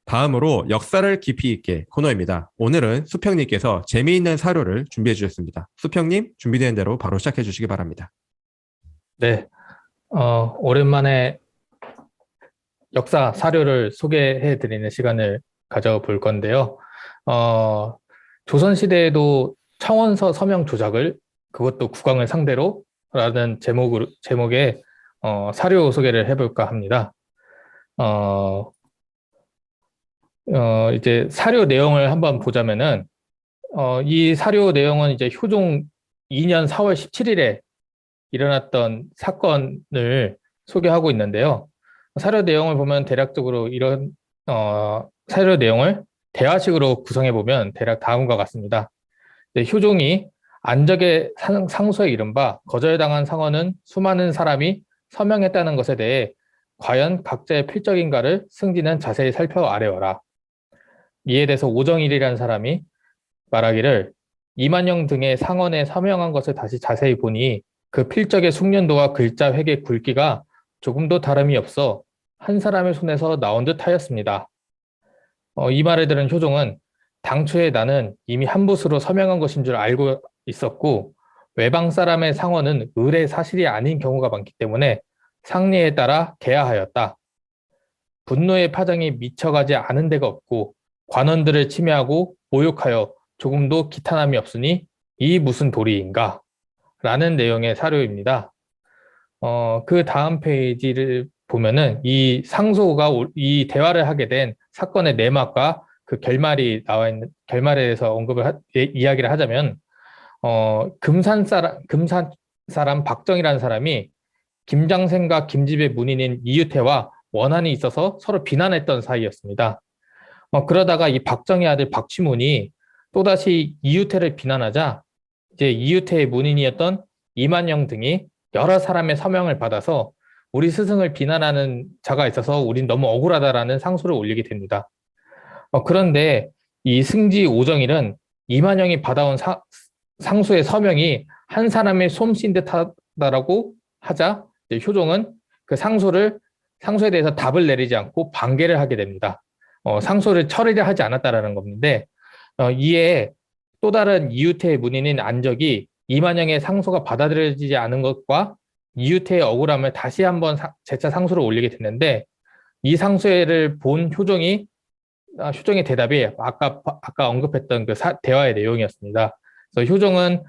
다음으로 역사를 깊이 있게 코너입니다. 오늘은 수평님께서 재미있는 사료를 준비해 주셨습니다. 수평님, 준비된 대로 바로 시작해 주시기 바랍니다. 네, 오랜만에 역사 사료를 소개해 드리는 시간을 가져볼 건데요. 조선시대에도 청원서 서명 조작을, 그것도 국왕을 상대로 라는 제목의 사료 소개를 해볼까 합니다. 어, 이제 사료 내용을 한번 보자면은, 이 사료 내용은 이제 효종 2년 4월 17일에 일어났던 사건을 소개하고 있는데요. 사료 내용을 보면 대략적으로 이런 사료 내용을 대화식으로 구성해 보면 대략 다음과 같습니다. 효종이 안적의 상소에 이른바 거절당한 상원은 수많은 사람이 서명했다는 것에 대해 과연 각자의 필적인가를 승진은 자세히 살펴 아래어라. 이에 대해서 오정일이라는 사람이 말하기를 이만영 등의 상원에 서명한 것을 다시 자세히 보니 그 필적의 숙련도와 글자 획의 굵기가 조금도 다름이 없어 한 사람의 손에서 나온 듯 하였습니다. 이 말을 들은 효종은 당초에 나는 이미 한 붓으로 서명한 것인 줄 알고 있었고 외방 사람의 상원은 의례 사실이 아닌 경우가 많기 때문에 상례에 따라 개하하였다. 분노의 파장이 미쳐가지 않은 데가 없고 관원들을 침해하고 모욕하여 조금도 기탄함이 없으니 이 무슨 도리인가? 라는 내용의 사료입니다. 그 다음 페이지를 보면은 이 상소가 이 대화를 하게 된 사건의 내막과 그 결말이 나와 있는 결말에 대해서 이야기를 하자면 금산 사람 박정이라는 사람이 김장생과 김집의 문인인 이유태와 원한이 있어서 서로 비난했던 사이였습니다. 그러다가 이 박정희 아들 박취문이 또다시 이유태를 비난하자 이제 이유태의 문인이었던 이만영 등이 여러 사람의 서명을 받아서 우리 스승을 비난하는 자가 있어서 우린 너무 억울하다라는 상소를 올리게 됩니다. 그런데 이 승지 오정일은 이만영이 받아온 상소의 서명이 한 사람의 솜씨인 듯하다라고 하자 효종은 그 상소에 대해서 답을 내리지 않고 반개를 하게 됩니다. 상소를 처리를 하지 않았다라는 건데 이에 또 다른 이유태의 문인인 안적이 이만영의 상소가 받아들여지지 않은 것과 이유태의 억울함을 다시 한번 재차 상소를 올리게 됐는데 이 상소를 본 효종의 대답이 아까 언급했던 그 대화의 내용이었습니다. 그래서 효종은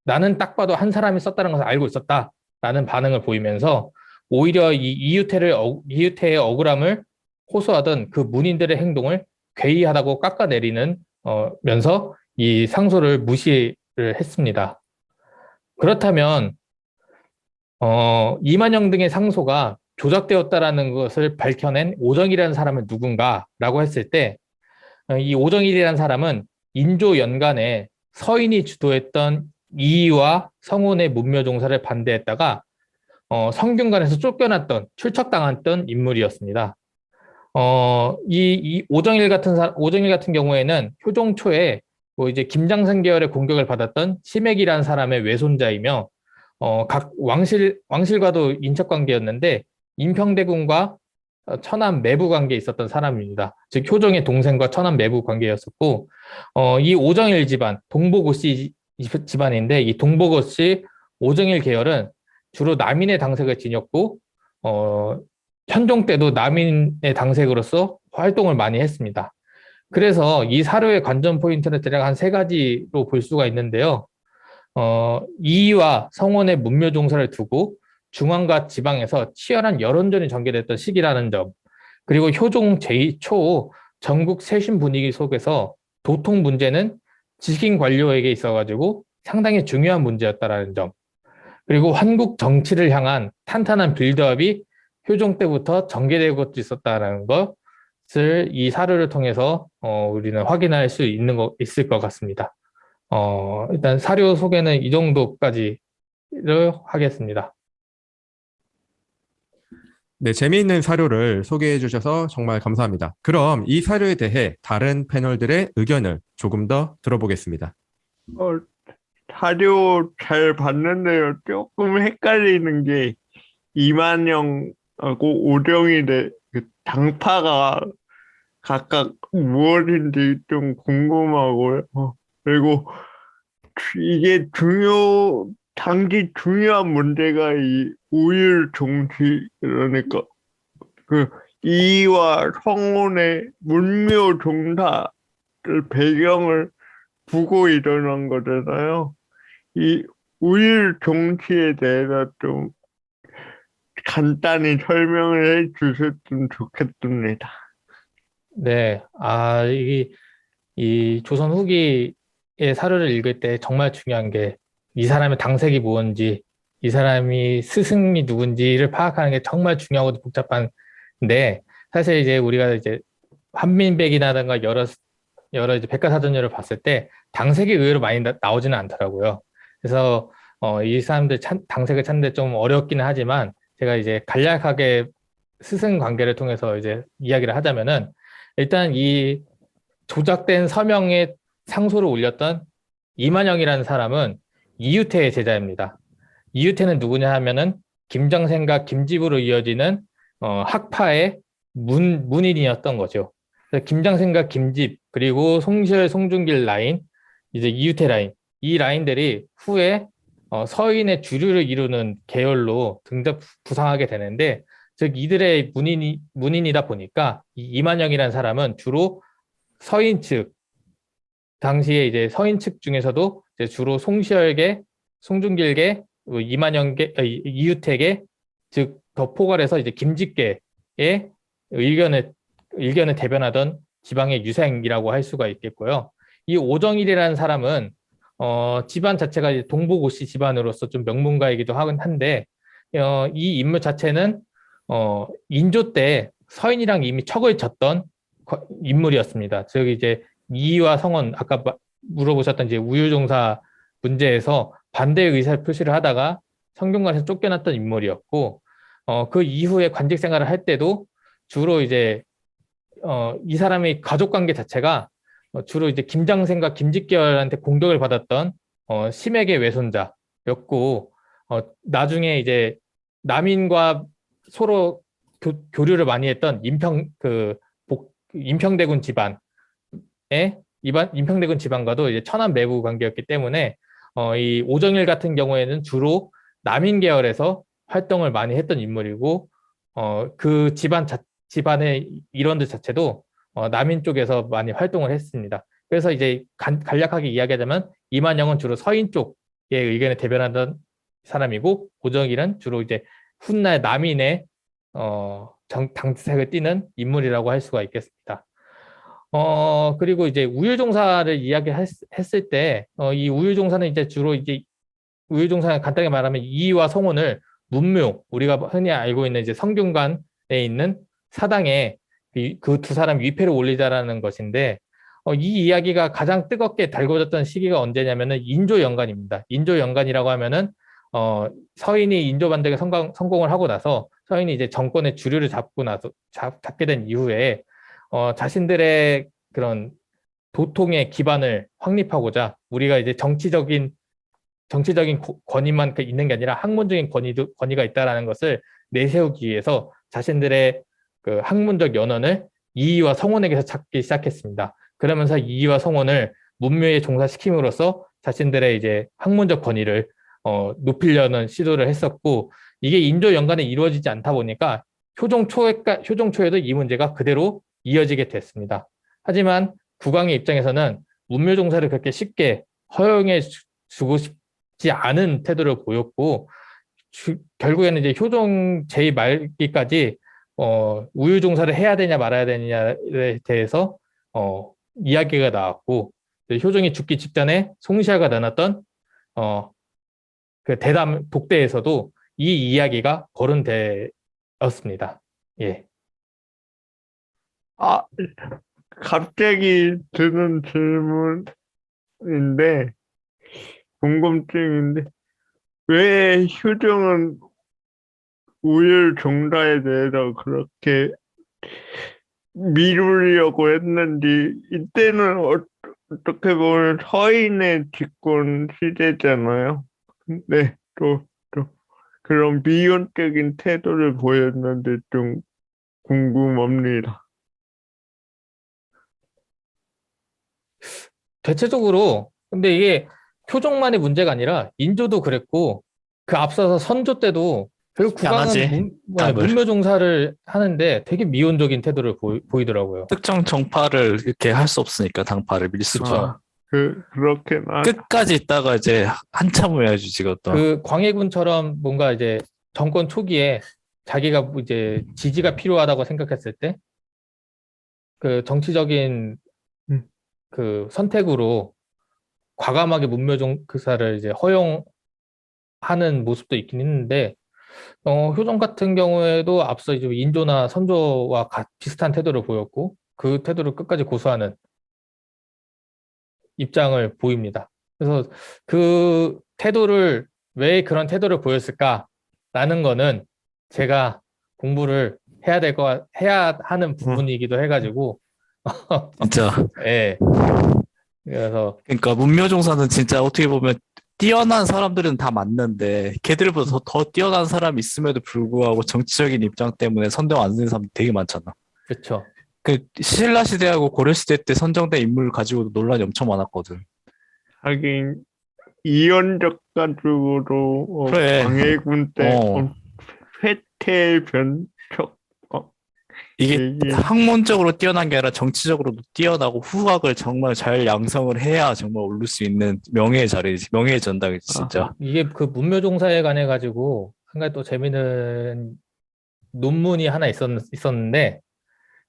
나는 딱 봐도 한 사람이 썼다는 것을 알고 있었다라는 반응을 보이면서 오히려 이 이유태의 억울함을 호소하던 그 문인들의 행동을 괴이하다고 깎아내리는 면서 이 상소를 무시를 했습니다. 그렇다면 이만영 등의 상소가 조작되었다라는 것을 밝혀낸 오정일이라는 사람은 누군가라고 했을 때 이 오정일이라는 사람은 인조 연간에 서인이 주도했던 이의와 성혼의 문묘종사를 반대했다가 성균관에서 출척당했던 인물이었습니다. 이 오정일 같은 경우에는 효종 초에 뭐 이제 김장생 계열의 공격을 받았던 심액이라는 사람의 외손자이며 각 왕실과도 인척 관계였는데 인평대군과 천안 매부 관계에 있었던 사람입니다. 즉 효종의 동생과 천안 매부 관계였었고 이 오정일 집안 동복오씨 집안인데 이 동복오씨 오정일 계열은 주로 남인의 당색을 지녔고 현종 때도 남인의 당색으로서 활동을 많이 했습니다. 그래서 이 사료의 관전 포인트는 대략 한 세 가지로 볼 수가 있는데요. 이의와 성원의 문묘 종사를 두고 중앙과 지방에서 치열한 여론전이 전개됐던 시기라는 점, 그리고 효종 제2초 전국 쇄신 분위기 속에서 도통 문제는 지식인 관료에게 있어가지고 상당히 중요한 문제였다라는 점, 그리고 한국 정치를 향한 탄탄한 빌드업이 효종 때부터 전개되고 있었다는 것을 이 사료를 통해서 우리는 확인할 수 있을 것 같습니다. 일단 사료 소개는 이 정도까지를 하겠습니다. 네, 재미있는 사료를 소개해 주셔서 정말 감사합니다. 그럼 이 사료에 대해 다른 패널들의 의견을 조금 더 들어보겠습니다. 사료 잘 봤는데요. 조금 헷갈리는 게 이만영하고 오정일의 그 당파가 각각 무엇인지 좀 궁금하고요. 그리고 이게 당시 중요한 문제가 이 우율 정치, 그러니까 그 이와 성혼의 문묘 종사를 배경을 두고 일어난 거잖아요. 이 우율 정치에 대해서 좀 간단히 설명을 해 주셨으면 좋겠습니다. 네, 이 조선 후기의 사료를 읽을 때 정말 중요한 게 이 사람의 당색이 무언지, 이 사람이 스승이 누군지를 파악하는 게 정말 중요하고 복잡한데, 사실 이제 우리가 이제 한민백이라든가 여러 이제 백과사전류를 봤을 때 당색이 의외로 많이 나오지는 않더라고요. 그래서 이 사람들 당색을 찾는데 좀 어렵기는 하지만 제가 이제 간략하게 스승 관계를 통해서 이제 이야기를 하자면은 일단 이 조작된 서명에 상소를 올렸던 이만영이라는 사람은 이유태의 제자입니다. 이유태는 누구냐 하면은 김장생과 김집으로 이어지는 학파의 문인이었던 거죠. 그래서 김장생과 김집 그리고 송시열, 송중길 라인, 이제 이유태 라인 이 라인들이 후에 서인의 주류를 이루는 계열로 등장 부상하게 되는데 즉 이들의 문인이다 보니까 이 이만영이라는 사람은 주로 서인 측 당시에 이제 서인 측 중에서도 이제 주로 송시열계, 송중길계, 이만영계, 이유택계 즉 더 포괄해서 이제 김직계의 의견을 대변하던 지방의 유생이라고 할 수가 있겠고요. 이 오정일이라는 사람은 집안 자체가 이제 동북오씨 집안으로서 좀 명문가이기도 하긴 한데 이 인물 자체는 인조 때 서인이랑 이미 척을 졌던 인물이었습니다. 즉 이제 이의와 성원 아까 물어보셨던 이제 우유종사 문제에서 반대 의사 표시를 하다가 성균관에서 쫓겨났던 인물이었고 그 이후에 관직 생활을 할 때도 주로 이제 이 사람의 가족 관계 자체가 주로 이제 김장생과 김직결한테 공격을 받았던 심액의 외손자였고 나중에 이제 남인과 서로 교류를 많이 했던 임평대군 집안의 임평대군 집안과도 이제 천안 매부 관계였기 때문에 이 오정일 같은 경우에는 주로 남인 계열에서 활동을 많이 했던 인물이고 그 집안의 일원들 자체도 남인 쪽에서 많이 활동을 했습니다. 그래서 이제 간략하게 이야기하자면 이만영은 주로 서인 쪽의 의견을 대변하던 사람이고 오정일은 주로 이제 훗날 남인의 당색을 띠는 인물이라고 할 수가 있겠습니다. 그리고 이제 우유종사를 이야기했을 때, 이 우유종사는 이제 주로 이제 우유종사는 간단하게 말하면 이의와 성혼을 문묘, 우리가 흔히 알고 있는 이제 성균관에 있는 사당에 그 두 사람 위패를 올리자라는 것인데, 이 이야기가 가장 뜨겁게 달궈졌던 시기가 언제냐면은 인조연간입니다. 인조연간이라고 하면은, 서인이 인조 반대에 성공을 하고 나서 서인이 이제 정권의 주류를 잡게 된 이후에, 자신들의 그런 도통의 기반을 확립하고자 우리가 이제 정치적인 권위만 있는 게 아니라 학문적인 권위가 있다라는 것을 내세우기 위해서 자신들의 그 학문적 연원을 이의와 성원에게서 찾기 시작했습니다. 그러면서 이의와 성원을 문묘에 종사시킴으로써 자신들의 이제 학문적 권위를 높이려는 시도를 했었고 이게 인조 연간에 이루어지지 않다 보니까 효종 초에도 이 문제가 그대로 이어지게 됐습니다. 하지만 국왕의 입장에서는 문묘 종사를 그렇게 쉽게 허용해 주고 싶지 않은 태도를 보였고 결국에는 이제 효종 제2말기까지 우유 종사를 해야 되냐 말아야 되냐에 대해서 이야기가 나왔고 효종이 죽기 직전에 송시아가 나눴던 그 대담 독대에서도 이 이야기가 거론되었습니다. 예. 갑자기 드는 질문인데, 궁금증인데, 왜 효정은 우율 종사에 대해서 그렇게 미루려고 했는지, 이때는 어떻게 보면 서인의 집권 시대잖아요. 근데 또 그런 미온적인 태도를 보였는데 좀 궁금합니다. 대체적으로 근데 이게 표정만의 문제가 아니라 인조도 그랬고 그 앞서서 선조 때도 결국 안 하지, 국왕은 답을. 문묘종사를 하는데 되게 미온적인 태도를 보이더라고요. 특정 정파를 이렇게 할 수 없으니까 당파를 밀 수가. 그쵸. 그렇게 나 끝까지 있다가 이제 한참을 해야지 지금 또. 그 광해군처럼 뭔가 이제 정권 초기에 자기가 이제 지지가 필요하다고 생각했을 때 그 정치적인 그 선택으로 과감하게 문묘종사를 이제 허용하는 모습도 있긴 있는데 효종 같은 경우에도 앞서 이제 인조나 선조와 비슷한 태도를 보였고 그 태도를 끝까지 고수하는 입장을 보입니다. 그래서 그 태도를 왜 그런 태도를 보였을까라는 거는 제가 공부를 해야 하는 부분이기도 해가지고 진짜. 예. 그래서 그러니까 문묘종사는 진짜 어떻게 보면 뛰어난 사람들은 다 맞는데 걔들보다 더 뛰어난 사람이 있음에도 불구하고 정치적인 입장 때문에 선정 안 되는 사람들 되게 많잖아. 그렇죠. 그 신라 시대하고 고려 시대 때 선정된 인물 가지고도 논란이 엄청 많았거든. 하긴 이연적 가지고도 그래. 광해군 때 어. 회태 변척 이게 이게- 학문적으로 뛰어난 게 아니라 정치적으로도 뛰어나고 후학을 정말 잘 양성을 해야 정말 오를 수 있는 명예의 자리지, 명예의 전당이지 진짜. 이게 그 문묘종사에 관해 가지고 한 가지 또 재미있는 논문이 하나 있었는데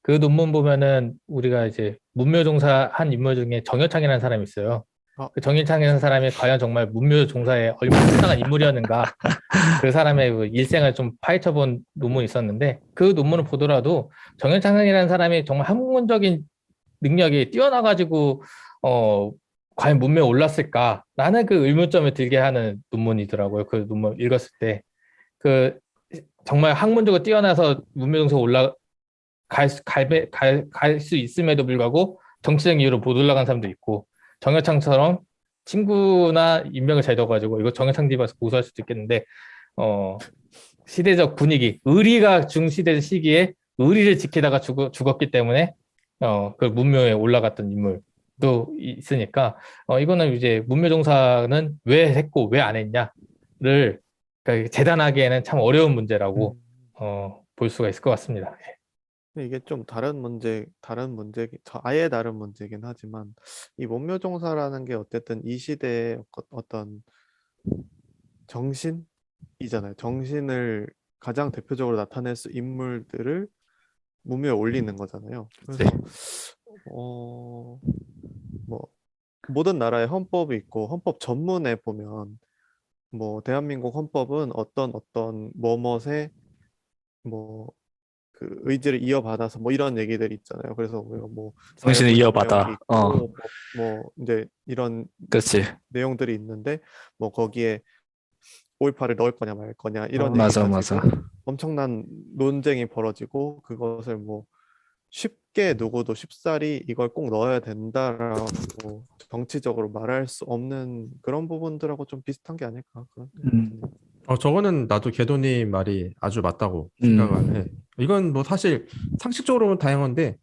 그 논문 보면은 우리가 이제 문묘종사 한 인물 중에 정여창이라는 사람이 있어요. 그 정여창이라는 사람이 과연 정말 문묘종사에 얼마나 상당한 인물이었는가 그 사람의 그 일생을 좀 파헤쳐본 논문이 있었는데 그 논문을 보더라도 정여창이라는 사람이 정말 학문적인 능력이 뛰어나가지고 과연 문묘에 올랐을까라는 그 의문점을 들게 하는 논문이더라고요. 그 논문 읽었을 때 그 정말 학문적으로 뛰어나서 문묘종사에 갈 수 있음에도 불구하고 정치적인 이유로 못 올라간 사람도 있고 정여창처럼 친구나 인맥을 잘 둬가지고 이거 정여창 집에서 고소할 수도 있겠는데 시대적 분위기 의리가 중시대 시기에 의리를 지키다가 죽었기 때문에 그 문묘에 올라갔던 인물도 있으니까 이거는 이제 문묘종사는 왜 했고 왜 안 했냐를 그러니까 재단하기에는 참 어려운 문제라고 볼 수가 있을 것 같습니다. 근데 이게 좀 아예 다른 문제긴 하지만 이 문묘종사라는 게 어쨌든 이 시대의 어떤 정신이잖아요. 정신을 가장 대표적으로 나타낼 수 인물들을 문묘에 올리는 거잖아요. 그래서 뭐 모든 나라의 헌법이 있고 헌법 전문에 보면 뭐 대한민국 헌법은 어떤 뭐뭇의 뭐 그 의지를 이어받아서 뭐 이런 얘기들이 있잖아요. 그래서 우리가 뭐 정신을 자유분방이 이어받아. 있고 뭐 이제 이런 그렇지. 내용들이 있는데 뭐 거기에 5.18을 넣을 거냐 말 거냐 이런 얘기 맞아, 가지고 맞아. 엄청난 논쟁이 벌어지고 그것을 뭐 쉽게 누구도 쉽사리 이걸 꼭 넣어야 된다라고 정치적으로 말할 수 없는 그런 부분들하고 좀 비슷한 게 아닐까 그런 생각이 드네요. 저거는 나도 개도님 말이 아주 맞다고 음. 생각을 해. 이건 뭐 사실 상식적으로는 다양한데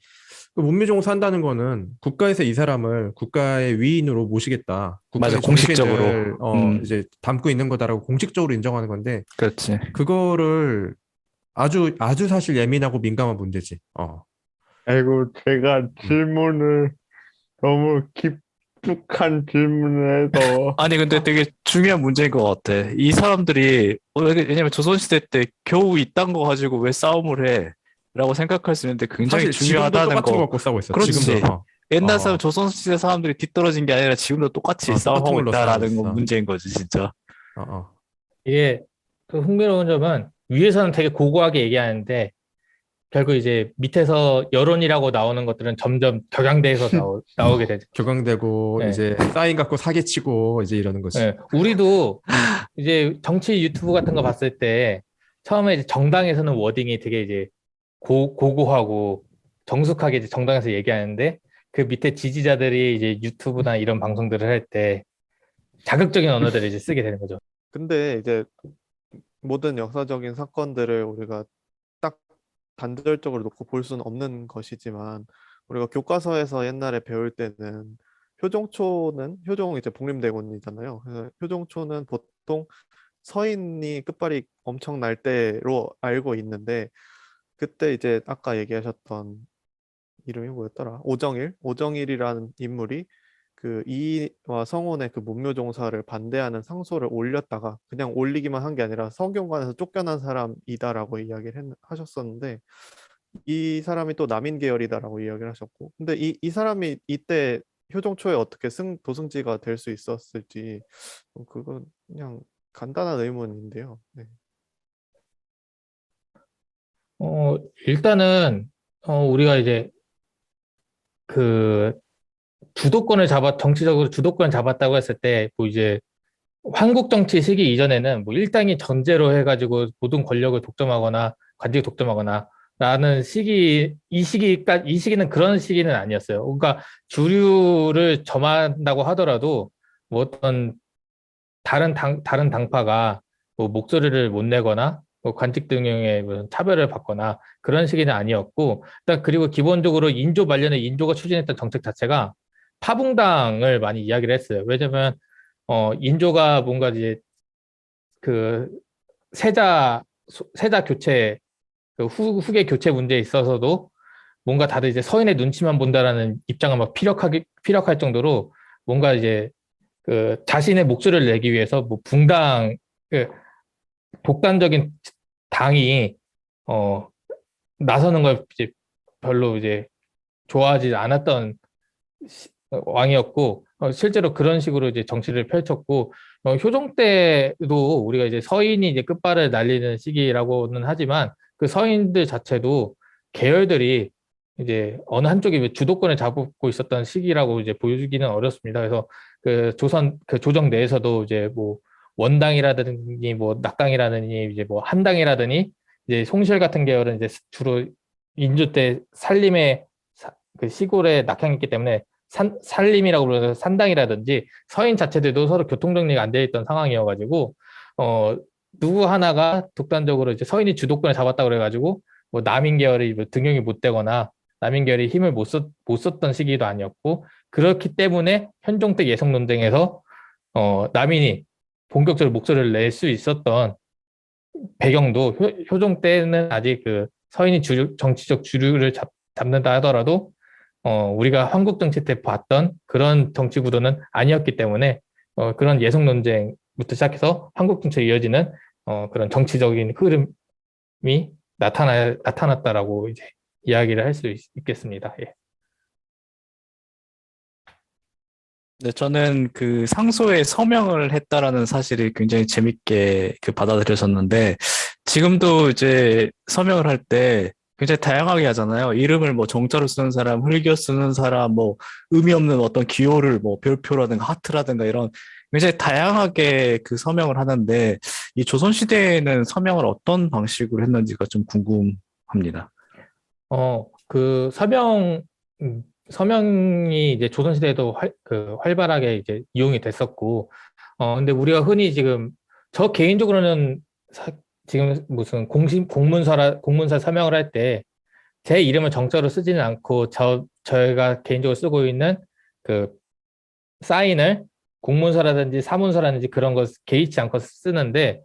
그 문묘종사 한다는 거는 국가에서 이 사람을 국가의 위인으로 모시겠다. 국가의 맞아, 공식적으로. 정신을 이제 담고 있는 거다라고 공식적으로 인정하는 건데 그렇지. 그거를 아주 사실 예민하고 민감한 문제지. 아이고 제가 질문을 너무 깊숙한 질문을 해서 아니 근데 되게 중요한 문제인 것 같아. 이 사람들이 왜냐면 조선시대 때 겨우 이딴 거 가지고 왜 싸움을 해? 라고 생각할 수 있는데 굉장히 사실 지금도 중요하다는 똑같은 거 거. 갖고 싸우고 있어. 그렇지. 지금도. 옛날 사람 조선시대 사람들이 뒤떨어진 게 아니라 지금도 똑같이 똑같은 싸움하고 걸로 있다라는 싸우고 건 있어. 문제인 거지 진짜. 이게 그 흥미로운 점은 위에서는 되게 고고하게 얘기하는데 결국 이제 밑에서 여론이라고 나오는 것들은 점점 격양돼서 나오게 되죠. 격앙되고 네. 이제 사인 갖고 사기치고 이제 이러는 거지. 네, 우리도 이제 정치 유튜브 같은 거 봤을 때 처음에 이제 정당에서는 워딩이 되게 이제 고고하고 정숙하게 이제 정당에서 얘기하는데 그 밑에 지지자들이 이제 유튜브나 이런 방송들을 할 때 자극적인 언어들을 이제 쓰게 되는 거죠. 근데 이제 모든 역사적인 사건들을 우리가 딱 단절적으로 놓고 볼 수는 없는 것이지만 우리가 교과서에서 옛날에 배울 때는 효종 이제 복림대군이잖아요. 그래서 효종초는 보통 서인이 끝발이 엄청 날 때로 알고 있는데 그때 이제 아까 얘기하셨던 이름이 뭐였더라? 오정일이라는 인물이 그 이와 성운의 그 문묘종사를 반대하는 상소를 올렸다가 그냥 올리기만 한 게 아니라 성균관에서 쫓겨난 사람이다라고 하셨었는데 이 사람이 또 남인 계열이다라고 이야기를 하셨고 근데 이 사람이 이때 효종초에 어떻게 도승지가 될 수 있었을지 그건 그냥 간단한 의문인데요. 네. 일단은, 우리가 이제 그 정치적으로 주도권을 잡았다고 했을 때, 뭐 이제 한국 정치 시기 이전에는 뭐 일당이 전제로 해가지고 모든 권력을 독점하거나 관직을 독점하거나 라는 이 시기는 그런 시기는 아니었어요. 그러니까 주류를 점한다고 하더라도 뭐 어떤 다른 당파가 뭐 목소리를 못 내거나 뭐 관직 등용의 무슨 차별을 받거나 그런 시기는 아니었고, 일단 그리고 기본적으로 인조 말년에 인조가 추진했던 정책 자체가 파붕당을 많이 이야기를 했어요. 왜냐면 인조가 뭔가 이제 그 세자 교체, 그 후계 교체 문제에 있어서도 뭔가 다들 이제 서인의 눈치만 본다라는 입장을 막 피력할 정도로 뭔가 이제 그 자신의 목소리를 내기 위해서 뭐 그 독단적인 당이 어 나서는 걸 이제 별로 이제 좋아하지 않았던 왕이었고 실제로 그런 식으로 이제 정치를 펼쳤고 효종 때도 우리가 이제 서인이 이제 끝발을 날리는 시기라고는 하지만 그 서인들 자체도 계열들이 이제 어느 한쪽이 주도권을 잡고 있었던 시기라고 이제 보여주기는 어렵습니다. 그래서 그 조정 내에서도 이제 뭐 원당이라든지 뭐 낙당이라든지 이제 뭐 한당이라든지 이제 송실 같은 계열은 이제 주로 인조 때 그 시골에 낙향했기 때문에 산림이라고 불러서 산당이라든지 서인 자체들도 서로 교통정리가 안 되어 있던 상황이어가지고 누구 하나가 독단적으로 이제 서인이 주도권을 잡았다 그래가지고 뭐 남인 계열이 뭐 등용이 못 되거나 남인 계열이 힘을 못 썼던 시기도 아니었고 그렇기 때문에 현종 때 예성 논쟁에서 남인이 본격적으로 목소리를 낼 수 있었던 배경도 효종 때는 아직 그 서인이 정치적 주류를 잡는다 하더라도 우리가 한국 정치 때 봤던 그런 정치 구도는 아니었기 때문에 그런 예성 논쟁부터 시작해서 한국 정치에 이어지는 그런 정치적인 흐름이 나타났다라고 이제 이야기를 할 수 있겠습니다. 예. 네, 저는 그 상소에 서명을 했다라는 사실이 굉장히 재밌게 받아들여졌는데, 지금도 이제 서명을 할 때 굉장히 다양하게 하잖아요. 이름을 뭐 정자로 쓰는 사람, 흘겨 쓰는 사람, 뭐 의미 없는 어떤 기호를 뭐 별표라든가 하트라든가 이런 굉장히 다양하게 그 서명을 하는데, 이 조선시대에는 서명을 어떤 방식으로 했는지가 좀 궁금합니다. 그 서명이 이제 조선시대에도 활발하게 이제 이용이 됐었고, 근데 우리가 흔히 저 개인적으로는 지금 무슨 공문사 서명을 할 때 제 이름을 정자로 쓰지는 않고 저희가 개인적으로 쓰고 있는 그 사인을 공문서라든지 사문서라든지 그런 거 개의치 않고 쓰는데,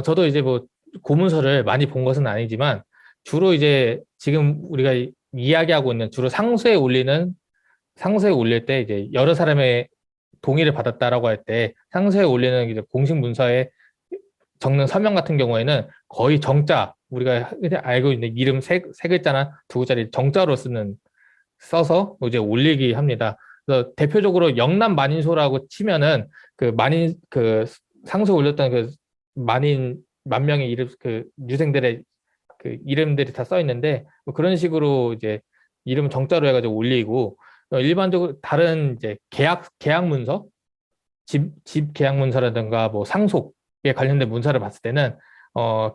저도 이제 뭐 고문서를 많이 본 것은 아니지만 주로 이제 지금 우리가 이야기하고 있는 주로 상소에 올릴 때 이제 여러 사람의 동의를 받았다라고 할 때 상소에 올리는 이제 공식 문서에 적는 서명 같은 경우에는 거의 정자, 우리가 알고 있는 이름 세 글자나 두 글자를 정자로 써서 이제 올리기 합니다. 그래서 대표적으로 영남 만인소라고 치면은 그 상소에 올렸던 그 만 명의 이름, 그 유생들의 그 이름들이 다 써 있는데, 뭐 그런 식으로 이제 이름 정자로 해가지고 올리고, 일반적으로 다른 이제 계약 문서, 집 계약 문서라든가 뭐 상속에 관련된 문서를 봤을 때는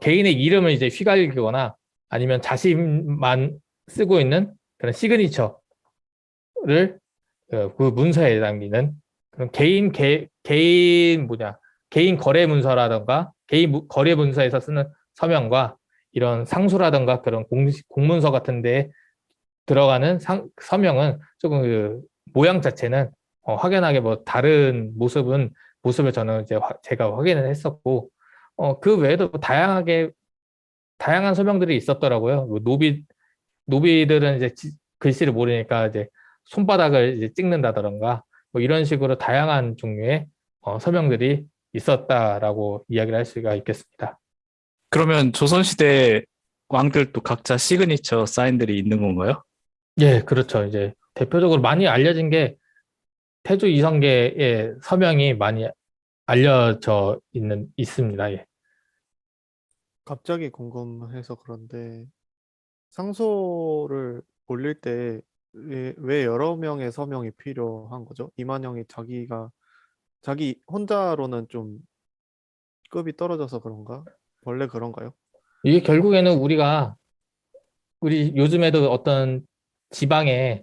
개인의 이름을 이제 휘갈기거나 아니면 자신만 쓰고 있는 그런 시그니처를 그 문서에 남기는 그런 개인 거래 문서라든가 거래 문서에서 쓰는 서명과 이런 상소라든가 그런 공문서 같은 데 들어가는 서명은 조금 그 모양 자체는 확연하게 뭐 다른 모습을 저는 이제 제가 확인을 했었고, 그 외에도 다양한 서명들이 있었더라고요. 뭐 노비들은 이제 글씨를 모르니까 이제 손바닥을 이제 찍는다던가 뭐 이런 식으로 다양한 종류의 서명들이 있었다라고 이야기를 할 수가 있겠습니다. 그러면 조선시대 왕들도 각자 시그니처 사인들이 있는 건가요? 예, 그렇죠. 이제 대표적으로 많이 알려진 게 태조 이성계의 서명이 많이 알려져 있습니다. 예. 갑자기 궁금해서 그런데 상소를 올릴 때 왜 여러 명의 서명이 필요한 거죠? 이만영이 자기 혼자로는 좀 급이 떨어져서 그런가? 원래 그런가요? 이게 결국에는 우리 요즘에도 어떤 지방에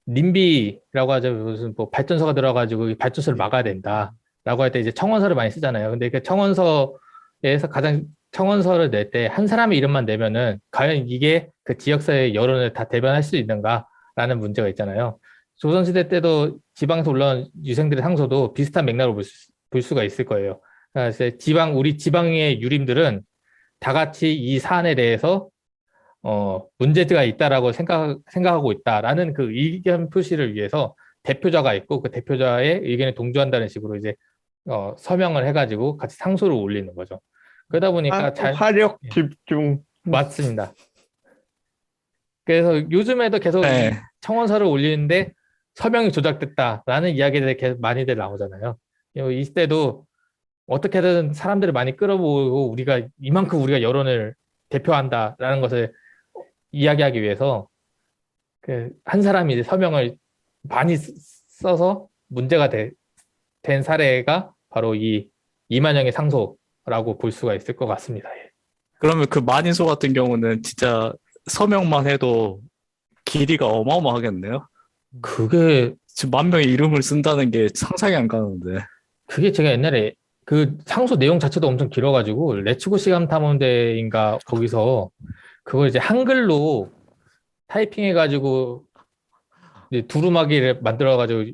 님비라고 하죠. 무슨 뭐 발전소가 들어가지고 이 발전소를 막아야 된다라고 할 때 이제 청원서를 많이 쓰잖아요. 근데 그 청원서를 낼 때 한 사람의 이름만 내면은 과연 이게 그 지역사회의 여론을 다 대변할 수 있는가라는 문제가 있잖아요. 조선시대 때도 지방에서 올라온 유생들의 상소도 비슷한 맥락으로 볼 수가 있을 거예요. 그래서 우리 지방의 유림들은 다 같이 이 사안에 대해서 문제가 있다라고 생각하고 있다라는 그 의견 표시를 위해서 대표자가 있고 그 대표자의 의견에 동조한다는 식으로 이제 서명을 해가지고 같이 상소를 올리는 거죠. 그러다 보니까 화력 예. 집중. 맞습니다. 그래서 요즘에도 계속 네. 이 청원서를 올리는데 서명이 조작됐다라는 이야기들이 계속 많이들 나오잖아요. 이때도 어떻게든 사람들을 많이 끌어모으고 이만큼 우리가 여론을 대표한다라는 것을 이야기하기 위해서 한 사람이 이제 서명을 많이 써서 문제가 된 사례가 바로 이 이만영의 상소라고 볼 수가 있을 것 같습니다. 예. 그러면 그 만인소 같은 경우는 진짜 서명만 해도 길이가 어마어마하겠네요. 그게 지금 10,000명의 이름을 쓴다는 게 상상이 안 가는데. 제가 옛날에 그 상소 내용 자체도 엄청 길어가지고 레츠고 시간 탐험대인가 거기서 그걸 이제 한글로 타이핑해가지고 이제 두루마기를 만들어가지고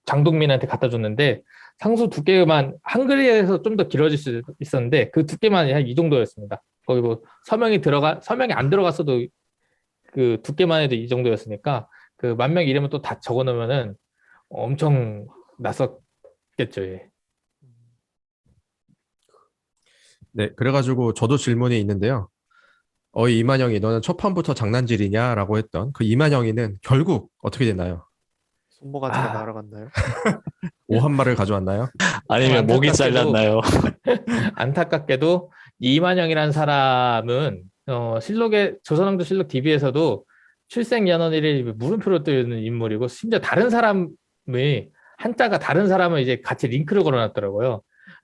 장동민한테 갖다 줬는데 상소 두께만 한글에서 좀 더 길어질 수 있었는데 그 두께만 한 이 정도였습니다. 거기 뭐 서명이 안 들어갔어도 그 두께만 해도 이 정도였으니까 그 10,000명 이름을 또 다 적어 놓으면은 엄청 낯섰겠죠. 예. 네, 그래가지고 저도 질문이 있는데요. 이만영이 너는 첫 판부터 장난질이냐라고 했던 그 이만영이는 결국 어떻게 됐나요? 손모가지가 날아갔나요? 오한말을 가져왔나요? 아니면 목이 잘렸나요? 안타깝게도 이만영이라는 사람은 조선왕조 실록 DB에서도 출생연월일을 물음표로 뜨는 인물이고 심지어 한자가 다른 사람을 이제 같이 링크를 걸어놨더라고요.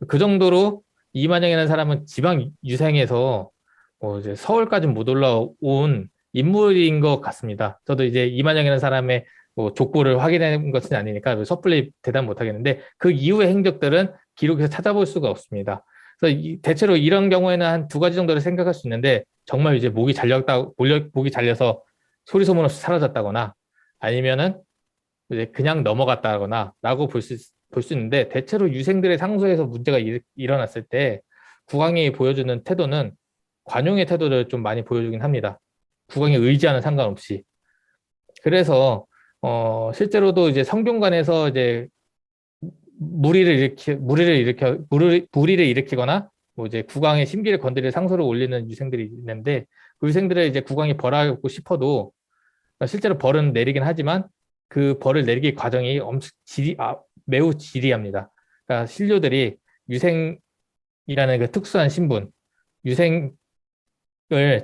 그 정도로 이만영이라는 사람은 지방 유생에서 이제 서울까지 못 올라온 인물인 것 같습니다. 저도 이제 이만영이라는 사람의 족보를 확인한 것은 아니니까 섣불리 대답 못 하겠는데 그 이후의 행적들은 기록에서 찾아볼 수가 없습니다. 그래서 대체로 이런 경우에는 한 두 가지 정도를 생각할 수 있는데 정말 이제 목이 잘려서 소리 소문 없이 사라졌다거나 아니면은 이제 그냥 넘어갔다거나 라고 볼 수 있는데 대체로 유생들의 상소에서 문제가 일어났을 때 국왕이 보여주는 태도는 관용의 태도를 좀 많이 보여주긴 합니다. 국왕의 의지와는 상관없이. 그래서 실제로도 이제 성균관에서 이제 무리를 일으키거나 뭐 이제 국왕의 심기를 건드릴 상소를 올리는 유생들이 있는데 그 유생들을 이제 국왕이 벌하고 싶어도 실제로 벌은 내리긴 하지만 그 벌을 내리기 과정이 매우 지리합니다. 그러니까 신료들이 유생이라는 그 특수한 신분, 유생을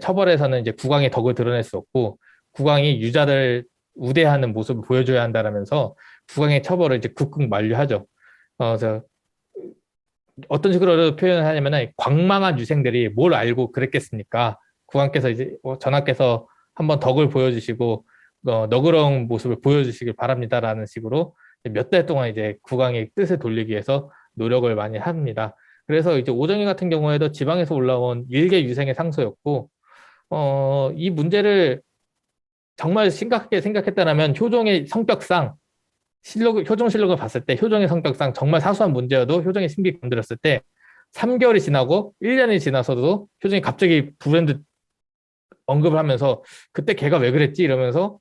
처벌해서는 이제 국왕의 덕을 드러낼 수 없고 국왕이 유자를 우대하는 모습을 보여줘야 한다라면서 국왕의 처벌을 이제 극극 만류하죠. 그래서 어떤 식으로 표현을 하냐면은 광망한 유생들이 뭘 알고 그랬겠습니까? 국왕께서 이제 전하께서 한번 덕을 보여주시고 너그러운 모습을 보여주시길 바랍니다라는 식으로 몇 달 동안 이제 국왕의 뜻을 돌리기 위해서 노력을 많이 합니다. 그래서 이제 오정희 같은 경우에도 지방에서 올라온 일개 유생의 상소였고 이 문제를 정말 심각하게 생각했다면 효종의 성격상 효종 실록을 봤을 때 효종의 성격상 정말 사소한 문제여도 효종의 심기 건드렸을 때 3개월이 지나고 1년이 지나서도 효종이 갑자기 브랜드 언급을 하면서 그때 걔가 왜 그랬지? 이러면서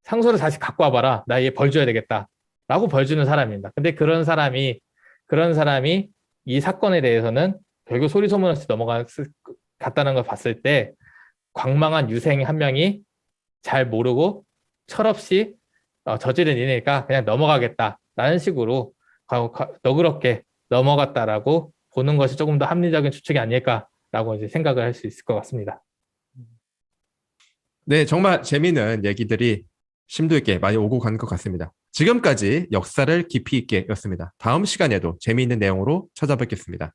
상소를 다시 갖고 와봐라. 나 얘 벌 줘야 되겠다. 라고 벌 주는 사람입니다. 근데 그런 사람이 이 사건에 대해서는 결국 소리소문없이 갔다는 걸 봤을 때 광망한 유생 한 명이 잘 모르고 철없이 저지른 일이니까 그냥 넘어가겠다라는 식으로 너그럽게 넘어갔다라고 보는 것이 조금 더 합리적인 추측이 아닐까라고 이제 생각을 할 수 있을 것 같습니다. 네, 정말 재미있는 얘기들이 심도 있게 많이 오고 간 것 같습니다. 지금까지 역사를 깊이 있게 였습니다. 다음 시간에도 재미있는 내용으로 찾아뵙겠습니다.